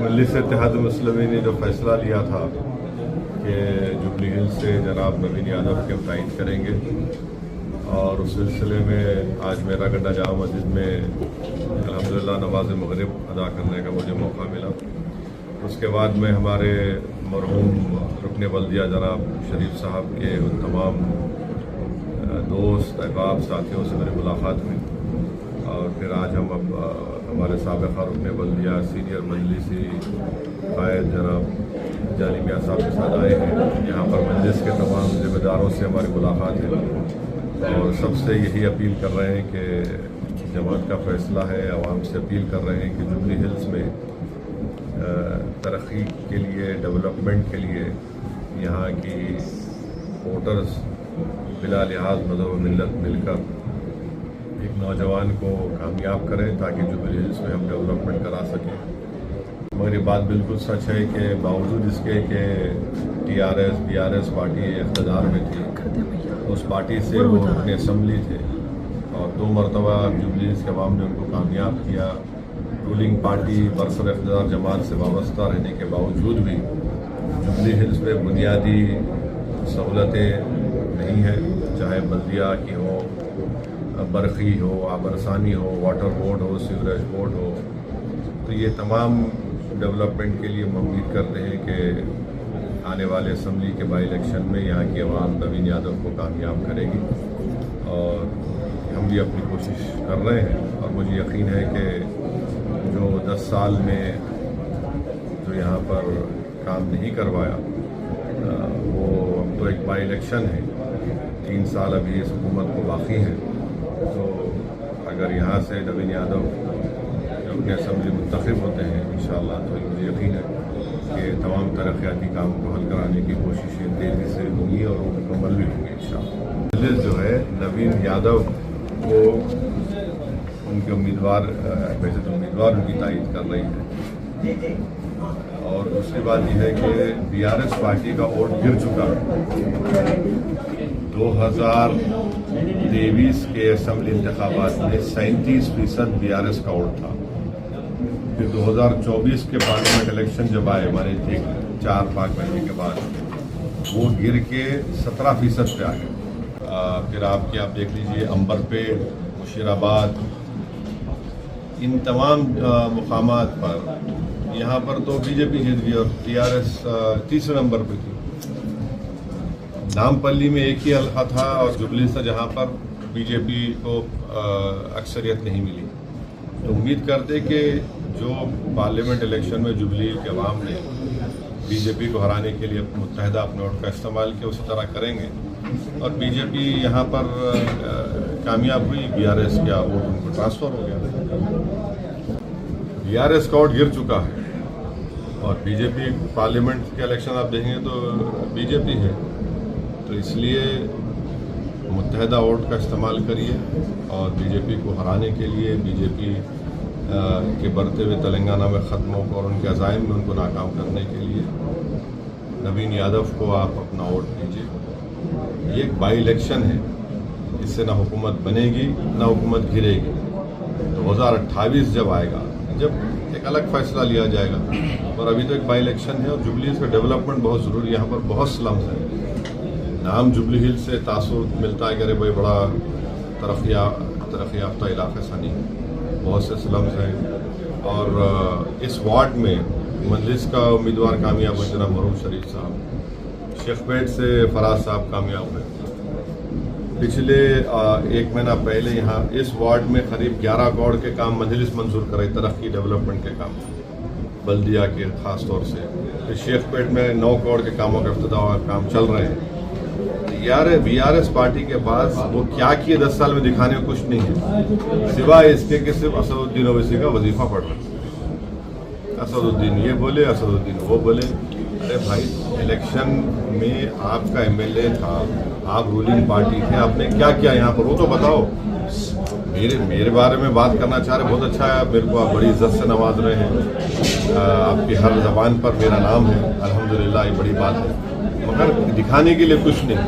مجلس اتحاد المسلمین نے جو فیصلہ لیا تھا کہ جبلی ہلز سے جناب نوین یادو کے تعین کریں گے، اور اس سلسلے میں آج میرا گڈھا جامع مسجد میں الحمدللہ نماز مغرب ادا کرنے کا مجھے موقع ملا۔ اس کے بعد میں ہمارے مرحوم رکن بلدیہ جناب شریف صاحب کے ان تمام دوست احباب ساتھیوں سے میری ملاقات ہوئی، اور پھر آج ہم اب ہمارے سابقہ رکن بلدیہ سینئر مجلسی قائد جناب جانی میاں صاحب کے ساتھ آئے ہیں۔ یہاں پر مجلس کے تمام ذمہ داروں سے ہماری ملاقات ہے، اور سب سے یہی اپیل کر رہے ہیں کہ جماعت کا فیصلہ ہے، عوام سے اپیل کر رہے ہیں کہ جبلی ہلز میں ترقی کے لیے، ڈیولپمنٹ کے لیے یہاں کی ووٹرز بلا لحاظ مذہب و ملت مل کر ایک نوجوان کو کامیاب کریں تاکہ جبلی ہلز میں ہم ڈیولپمنٹ کرا سکیں۔ مگر یہ بات بالکل سچ ہے کہ باوجود اس کے کہ BRS پارٹی اقتدار میں تھی، اس پارٹی سے وہ اپنے اسمبلی تھے، اور 2 مرتبہ جبلی ہلز کے عوام نے ان کو کامیاب کیا۔ رولنگ پارٹی برسر اقتدار جماعت سے وابستہ رہنے کے باوجود بھی جبلی ہلز میں بنیادی سہولتیں نہیں ہیں، چاہے بلدیہ کی ہو، برقی ہو، آبرسانی ہو، واٹر بورڈ ہو، سیوریج بورڈ ہو۔ تو یہ تمام ڈیولپمنٹ کے لیے ہم امید کرتے ہیں کہ آنے والے اسمبلی کے بائی الیکشن میں یہاں کی عوام نوین یادو کو کامیاب کرے گی، اور ہم بھی اپنی کوشش کر رہے ہیں۔ اور مجھے یقین ہے کہ جو 10 سال میں جو یہاں پر کام نہیں کروایا، وہ اب تو ایک بائی الیکشن ہے، 3 سال ابھی اس حکومت کو باقی ہیں، تو اگر یہاں سے نوین یادو جو اپنے اسمبلی منتخب ہوتے ہیں انشاءاللہ، تو مجھے یقین ہے کہ تمام ترقیاتی کام کو حل کرانے کی کوششیں تیزی سے ہوں گی، اور وہ مکمل بھی ہوں گی انشاءاللہ۔ مجلس جو ہے نوین یادو کو ان کے امیدوار ویسے تو امیدوار ان کی تائید کر رہی ہے، اور دوسری بات یہ ہے کہ BRS پارٹی کا ووٹ گر چکا ہے۔ 2023 کے اسمبلی انتخابات میں 37% BRS کا ووٹ تھا۔ پھر 2024 کے پارلیمنٹ الیکشن جب آئے ہمارے 4 پاک مہینے کے بعد، وہ گر کے 17% پہ آ گئے۔ پھر آپ دیکھ لیجئے امبر پہ، مشیر آباد، ان تمام مقامات پر یہاں پر تو BJP جیت گئی، اور TRS تیسرے نمبر پہ تھی۔ نامپلی میں ایک ہی حلقہ تھا، اور جبلی سے جہاں پر BJP کو اکثریت نہیں ملی۔ تو امید کرتے کہ جو پارلیمنٹ الیکشن میں جبلی کے عوام نے BJP کو ہرانے کے لیے متحدہ اپنے ووٹ کا استعمال کیا، اسی طرح کریں گے، اور BJP یہاں پر کامیاب ہوئی، BRS کا ووٹ ان کو ٹرانسفر ہو گیا۔ BRS کا ووٹ گر چکا ہے، اور BJP پارلیمنٹ کے الیکشن آپ دیکھیں گے تو BJP ہے، تو اس لیے متحدہ ووٹ کا استعمال کریے، اور BJP کو ہرانے کے لیے، BJP کے بڑھتے ہوئے تلنگانہ میں ختموں کو اور ان کے عزائم میں ان کو ناکام کرنے کے لیے نوین یادو کو آپ اپنا ووٹ دیجیے۔ یہ ایک بائی الیکشن ہے، اس سے نہ حکومت بنے گی نہ حکومت گرے گی۔ 2028 جب آئے گا، جب ایک الگ فیصلہ لیا جائے گا، اور ابھی تو ایک بائی الیکشن ہے، اور جبلی ہلز کا ڈیولپمنٹ بہت ضروری ہے۔ یہاں پر بہت سلمز ہیں، نام جبلی ہلز سے تاثر ملتا ہے کہ ارے بھائی بڑا ترقی یافتہ علاقے سا نہیں ہے، بہت سے سلمز ہیں، اور اس وارڈ میں مجلس کا امیدوار کامیاب ہوئے جناب مرحوم شریف صاحب، شیخ پیٹ سے فراز صاحب کامیاب ہوئے۔ پچھلے 1 مہینہ پہلے یہاں اس وارڈ میں قریب 11 کروڑ کے کام مجلس منظور کرے، ترقی ڈیولپمنٹ کے کام، بلدیہ کے خاص طور سے۔ پھر شیخ پیٹ میں 9 کروڑ کے کاموں کا افتتاح اور کام چل رہے ہیں۔ BRS پارٹی کے پاس وہ کیا کیے 10 سال میں دکھانے کو کچھ نہیں ہے، سوائے اس کے کہ صرف اسد الدین اویسی کا وظیفہ پڑھ رہے ہیں۔ اسد الدین یہ بولے، اسد الدین وہ بولے۔ ارے بھائی، الیکشن میں آپ کا MLA تھا، آپ رولنگ پارٹی تھے، آپ نے کیا کیا یہاں پر، وہ تو بتاؤ۔ میرے بارے میں بات کرنا چاہ رہے، بہت اچھا ہے، میرے کو آپ بڑی عزت سے نواز رہے ہیں، آپ کی ہر زبان پر میرا نام ہے، الحمدللہ، یہ بڑی بات ہے، مگر دکھانے کے لیے کچھ نہیں۔